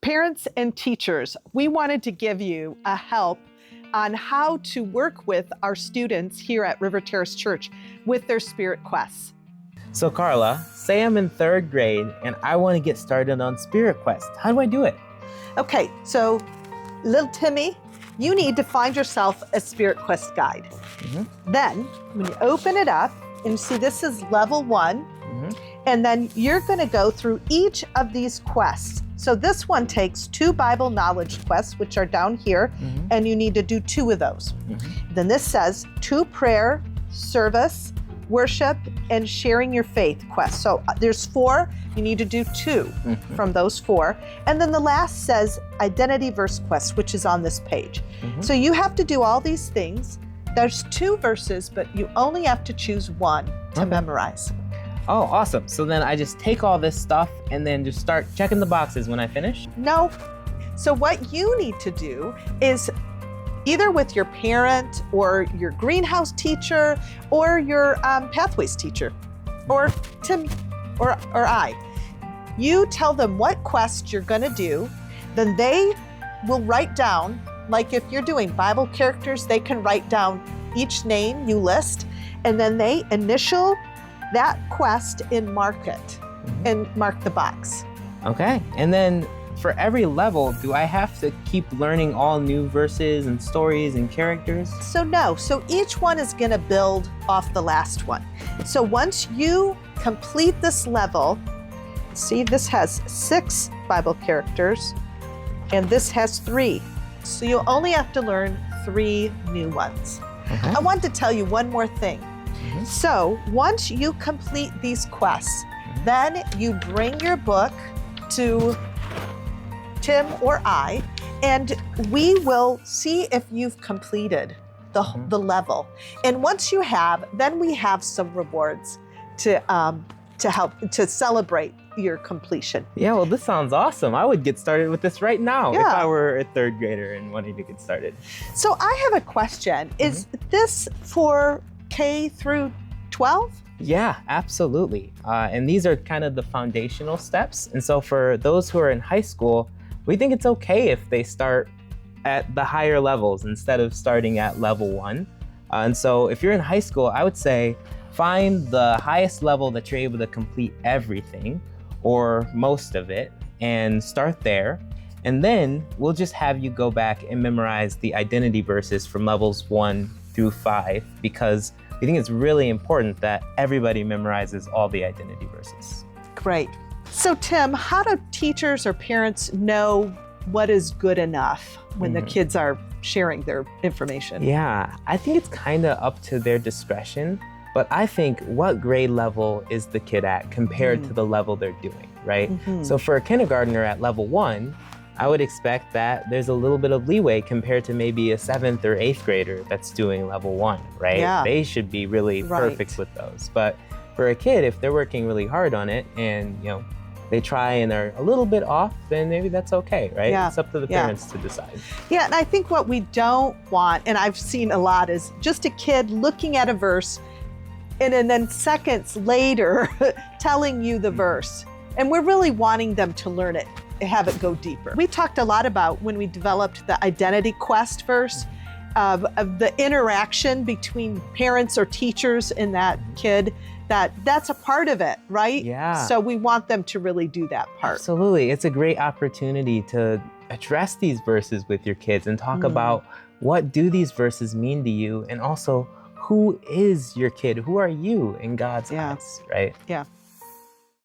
Parents and teachers, we wanted to give you a help on how to work with our students here at River Terrace Church with their Spirit Quests. So Carla, say I'm in 3rd grade and I want to get started on Spirit Quest. How do I do it? Okay, so little Timmy, you need to find yourself a Spirit Quest guide. Then when you open it up and you see this is level 1, and then you're going to go through each of these quests. So this one takes 2 Bible knowledge quests, which are down here, and you need to do 2 of those. Then this says 2 prayer, service, worship, and sharing your faith quests. So there's 4, you need to do 2 from those 4. And then the last says identity verse quest, which is on this page. So you have to do all these things. There's 2 verses, but you only have to choose 1 to memorize. Oh, awesome. So then I just take all this stuff and then just start checking the boxes when I finish? No. So what you need to do is either with your parent or your greenhouse teacher or your pathways teacher or Tim or I, you tell them what quest you're gonna do, then they will write down, like if you're doing Bible characters, they can write down each name you list, and then they initial that quest and mark it and mark the box. Okay, and then for every level, do I have to keep learning all new verses and stories and characters? So no, so each one is gonna build off the last one. So once you complete this level, see this has 6 Bible characters and this has 3. So you only have to learn 3 new ones. I want to tell you one more thing. So once you complete these quests, then you bring your book to Tim or I, and we will see if you've completed the level. And once you have, then we have some rewards to help to celebrate your completion. Yeah, well, this sounds awesome. I would get started with this right now if I were a 3rd grader and wanting to get started. So I have a question. Is this for K through 12? Yeah, absolutely. And these are kind of the foundational steps. And so for those who are in high school, we think it's okay if they start at the higher levels instead of starting at level 1. And so if you're in high school, I would say find the highest level that you're able to complete everything or most of it and start there. And then we'll just have you go back and memorize the identity verses from levels 1 through 5 because we think it's really important that everybody memorizes all the identity verses. Great. So Tim, how do teachers or parents know what is good enough when the kids are sharing their information? Yeah, I think it's kind of up to their discretion, but I think what grade level is the kid at compared to the level they're doing, right? So for a kindergartner at level 1, I would expect that there's a little bit of leeway compared to maybe a 7th or 8th grader that's doing level 1, right? Yeah. They should be really perfect with those. But for a kid, if they're working really hard on it and they try and are a little bit off, then maybe that's okay, right? Yeah. It's up to the parents to decide. Yeah, and I think what we don't want, and I've seen a lot, is just a kid looking at a verse and then seconds later telling you the verse. And we're really wanting them to learn it, have it go deeper. We talked a lot about when we developed the identity quest verse of the interaction between parents or teachers and that kid, that's a part of it, right? Yeah. So we want them to really do that part. Absolutely. It's a great opportunity to address these verses with your kids and talk about what do these verses mean to you, and also who is your kid? Who are you in God's eyes, right? Yeah.